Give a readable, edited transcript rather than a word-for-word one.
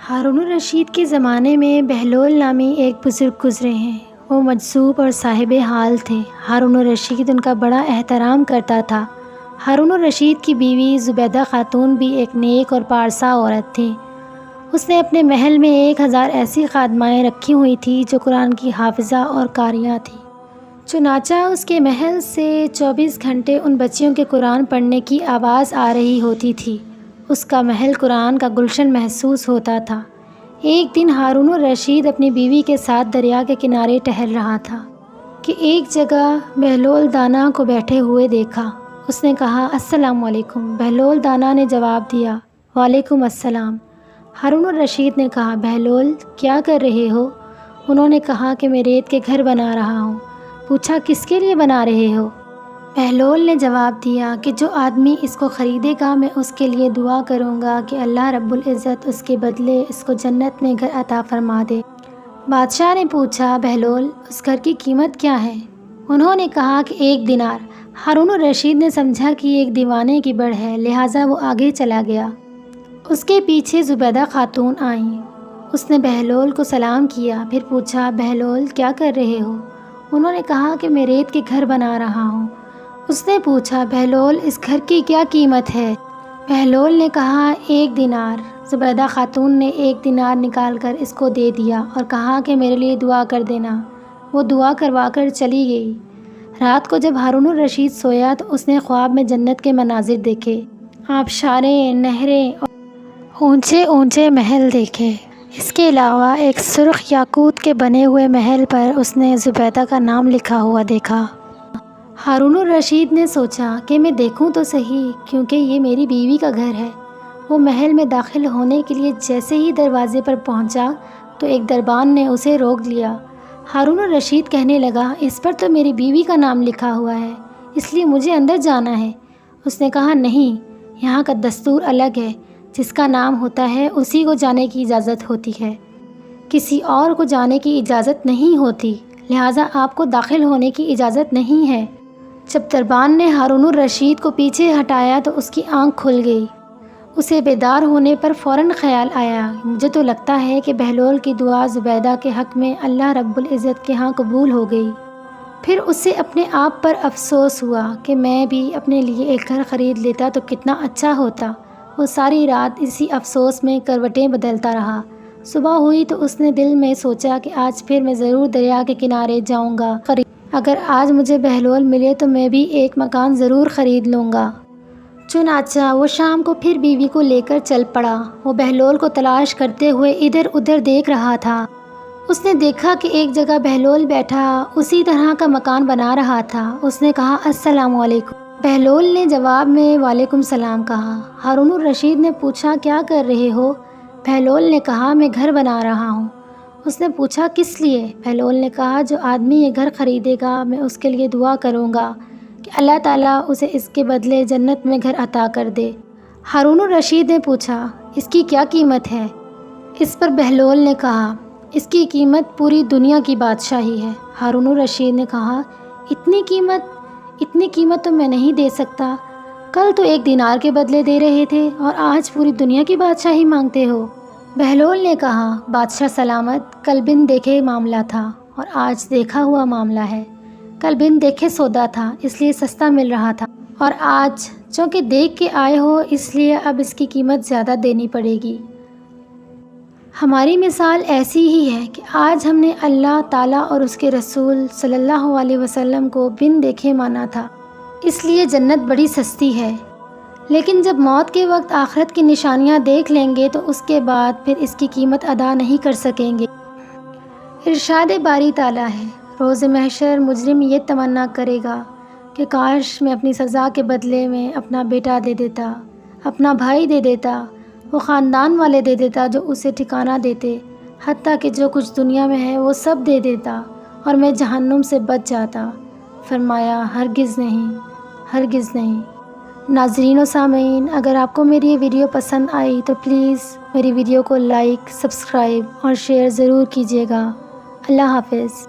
ہارون الرشید کے زمانے میں بہلول نامی ایک بزرگ گزرے ہیں۔ وہ مجذوب اور صاحب حال تھے۔ ہارون الرشید ان کا بڑا احترام کرتا تھا۔ ہارون الرشید کی بیوی زبیدہ خاتون بھی ایک نیک اور پارسا عورت تھی۔ اس نے اپنے محل میں 1000 ایسی خادمائیں رکھی ہوئی تھیں جو قرآن کی حافظہ اور قاریہ تھیں۔ چنانچہ اس کے محل سے 24 گھنٹے ان بچیوں کے قرآن پڑھنے کی آواز آ رہی ہوتی تھی۔ اس کا محل قرآن کا گلشن محسوس ہوتا تھا۔ ایک دن ہارون الرشید اپنی بیوی کے ساتھ دریا کے کنارے ٹہل رہا تھا کہ ایک جگہ بہلول دانا کو بیٹھے ہوئے دیکھا۔ اس نے کہا، السلام علیکم۔ بہلول دانا نے جواب دیا، وعلیکم السلام۔ ہارون الرشید نے کہا، بہلول کیا کر رہے ہو؟ انہوں نے کہا کہ میں ریت کے گھر بنا رہا ہوں۔ پوچھا، کس کے لیے بنا رہے ہو؟ بہلول نے جواب دیا کہ جو آدمی اس کو خریدے گا میں اس کے لیے دعا کروں گا کہ اللہ رب العزت اس کے بدلے اس کو جنت میں گھر عطا فرما دے۔ بادشاہ نے پوچھا، بہلول اس گھر کی قیمت کیا ہے؟ انہوں نے کہا کہ 1 دینار۔ ہارون الرشید نے سمجھا کہ یہ ایک دیوانے کی بڑھ ہے، لہٰذا وہ آگے چلا گیا۔ اس کے پیچھے زبیدہ خاتون آئیں۔ اس نے بہلول کو سلام کیا، پھر پوچھا، بہلول کیا کر رہے ہو؟ انہوں نے کہا کہ میں ریت کے گھر بنا رہا ہوں۔ اس نے پوچھا، بہلول اس گھر کی کیا قیمت ہے؟ بہلول نے کہا، 1 دینار۔ زبیدہ خاتون نے 1 دینار نکال کر اس کو دے دیا اور کہا کہ میرے لیے دعا کر دینا۔ وہ دعا کروا کر چلی گئی۔ رات کو جب ہارون الرشید سویا تو اس نے خواب میں جنت کے مناظر دیکھے، آبشاریں، نہریں اور اونچے اونچے محل دیکھے۔ اس کے علاوہ ایک سرخ یاقوت کے بنے ہوئے محل پر اس نے زبیدہ کا نام لکھا ہوا دیکھا۔ ہارون الرشید نے سوچا کہ میں دیکھوں تو صحیح، کیونکہ یہ میری بیوی کا گھر ہے۔ وہ محل میں داخل ہونے کے لیے جیسے ہی دروازے پر پہنچا تو ایک دربان نے اسے روک لیا۔ ہارون الرشید کہنے لگا، اس پر تو میری بیوی کا نام لکھا ہوا ہے، اس لیے مجھے اندر جانا ہے۔ اس نے کہا، نہیں، یہاں کا دستور الگ ہے، جس کا نام ہوتا ہے اسی کو جانے کی اجازت ہوتی ہے، کسی اور کو جانے کی اجازت نہیں ہوتی، لہٰذا آپ کو داخل ہونے کی اجازت نہیں ہے۔ جب دربان نے ہارون الرشید کو پیچھے ہٹایا تو اس کی آنکھ کھل گئی۔ اسے بیدار ہونے پر فوراً خیال آیا، مجھے تو لگتا ہے کہ بہلول کی دعا زبیدہ کے حق میں اللہ رب العزت کے ہاں قبول ہو گئی۔ پھر اسے اپنے آپ پر افسوس ہوا کہ میں بھی اپنے لیے ایک گھر خرید لیتا تو کتنا اچھا ہوتا۔ وہ ساری رات اسی افسوس میں کروٹیں بدلتا رہا۔ صبح ہوئی تو اس نے دل میں سوچا کہ آج پھر میں ضرور دریا کے کنارے جاؤں گا۔ اگر آج مجھے بہلول ملے تو میں بھی ایک مکان ضرور خرید لوں گا۔ چنانچہ وہ شام کو پھر بیوی کو لے کر چل پڑا۔ وہ بہلول کو تلاش کرتے ہوئے ادھر ادھر دیکھ رہا تھا۔ اس نے دیکھا کہ ایک جگہ بہلول بیٹھا اسی طرح کا مکان بنا رہا تھا۔ اس نے کہا، السلام علیکم۔ بہلول نے جواب میں وعلیکم السلام کہا۔ ہارون الرشید نے پوچھا، کیا کر رہے ہو؟ بہلول نے کہا، میں گھر بنا رہا ہوں۔ اس نے پوچھا، کس لیے؟ بہلول نے کہا، جو آدمی یہ گھر خریدے گا میں اس کے لیے دعا کروں گا کہ اللہ تعالیٰ اسے اس کے بدلے جنت میں گھر عطا کر دے۔ ہارون الرشید نے پوچھا، اس کی کیا قیمت ہے؟ اس پر بہلول نے کہا، اس کی قیمت پوری دنیا کی بادشاہی ہے۔ ہارون الرشید نے کہا، اتنی قیمت تو میں نہیں دے سکتا۔ کل تو 1 دینار کے بدلے دے رہے تھے اور آج پوری دنیا کی بادشاہی مانگتے ہو۔ بہلول نے کہا، بادشاہ سلامت، کل بن دیکھے معاملہ تھا اور آج دیکھا ہوا معاملہ ہے۔ کل بن دیکھے سودا تھا، اس لیے سستا مل رہا تھا، اور آج چونکہ دیکھ کے آئے ہو اس لیے اب اس کی قیمت زیادہ دینی پڑے گی۔ ہماری مثال ایسی ہی ہے کہ آج ہم نے اللہ تعالیٰ اور اس کے رسول صلی اللہ علیہ وسلم کو بن دیکھے مانا تھا، اس لیے جنت بڑی سستی ہے، لیکن جب موت کے وقت آخرت کی نشانیاں دیکھ لیں گے تو اس کے بعد پھر اس کی قیمت ادا نہیں کر سکیں گے۔ ارشاد باری تعالیٰ ہے، روز محشر مجرم یہ تمنا کرے گا کہ کاش میں اپنی سزا کے بدلے میں اپنا بیٹا دے دیتا، اپنا بھائی دے دیتا، وہ خاندان والے دے دیتا جو اسے ٹھکانہ دیتے، حتیٰ کہ جو کچھ دنیا میں ہے وہ سب دے دیتا اور میں جہنم سے بچ جاتا۔ فرمایا، ہرگز نہیں، ہرگز نہیں۔ ناظرین و سامعین، اگر آپ کو میری یہ ویڈیو پسند آئی تو پلیز میری ویڈیو کو لائک، سبسکرائب اور شیئر ضرور کیجیے گا۔ اللہ حافظ۔